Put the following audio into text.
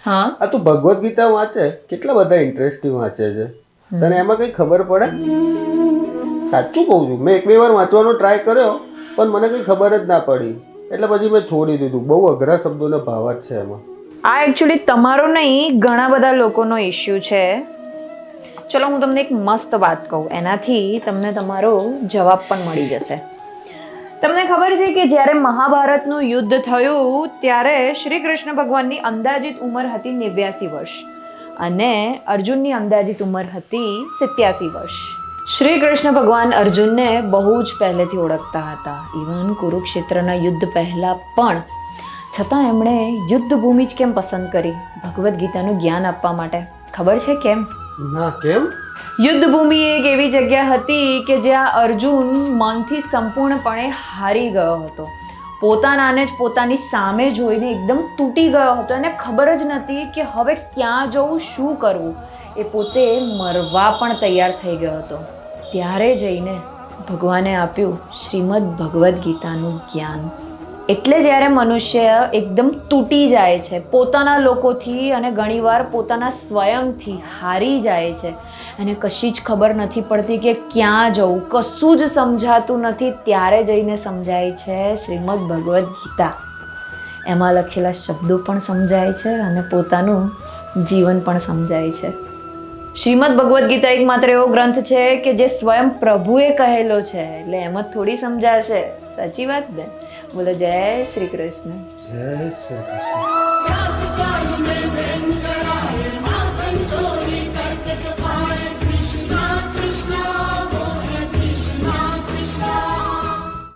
હા. આ તું ભગવદ્ ગીતા વાંચે, કેટલા બધા ઇન્ટરેસ્ટિંગ વાંચે છે, તને એમાં કઈ ખબર પડે? સાચું કહું છું, મેં એક બે વાર વાંચવાનો ટ્રાય કર્યો પણ મને કઈ ખબર જ ના પડી, એટલે પછી મેં છોડી દીધું. બહુ અઘરા શબ્દોને ભાવાર્થ છે એમાં. આ એકચ્યુઅલી તમારો નહીં, ઘણા બધા લોકોનો ઇશ્યુ છે. ચલો હું તમને એક મસ્ત વાત કહું, એનાથી તમને તમારો જવાબ પણ મળી જશે. તમને ખબર છે કે જ્યારે મહાભારતનું યુદ્ધ થયું ત્યારે શ્રી કૃષ્ણ ભગવાનની અંદાજિત ઉંમર હતી 89 વર્ષ અને અર્જુનની અંદાજિત ઉંમર હતી 87 વર્ષ. શ્રી કૃષ્ણ ભગવાન અર્જુનને બહુ જ પહેલેથી ઓળખતા હતા, ઇવન કુરુક્ષેત્રના યુદ્ધ પહેલા પણ. છતાં એમણે યુદ્ધ ભૂમિ જ કેમ પસંદ કરી? ભગવદ્ ગીતાનું જ્ઞાન આપવા માટે. ખબર છે કેમ? ના, કેમ? યુદ્ધ ભૂમિ એક એવી જગ્યા હતી કે જ્યાં અર્જુન મનથી સંપૂર્ણપણે હારી ગયો હતો. પોતાનાને જ પોતાની સામે જોઈને એકદમ તૂટી ગયો હતો અને ખબર જ નથી કે હવે ક્યાં જવું, શું કરવું. એ પોતે મરવા પણ તૈયાર થઈ ગયો હતો. ત્યારે જઈને ભગવાને આપ્યું શ્રીમદ ભગવદ્ ગીતાનું જ્ઞાન. એટલે જ્યારે મનુષ્ય એકદમ તૂટી જાય છે પોતાના લોકોથી અને ઘણીવાર પોતાના સ્વયંથી હારી જાય છે અને કશી જ ખબર નથી પડતી કે ક્યાં જવું, કશું જ સમજાતું નથી, ત્યારે જઈને સમજાય છે શ્રીમદ ભગવદ્ ગીતા. એમાં લખેલા શબ્દો પણ સમજાય છે અને પોતાનું જીવન પણ સમજાય છે. શ્રીમદ ભગવદ્ ગીતા એકમાત્ર એવો ગ્રંથ છે કે જે સ્વયં પ્રભુએ કહેલો છે, એટલે એમ જ થોડી સમજાશે. સાચી વાત ને? બોલો જય શ્રી કૃષ્ણ. જય શ્રી કૃષ્ણ.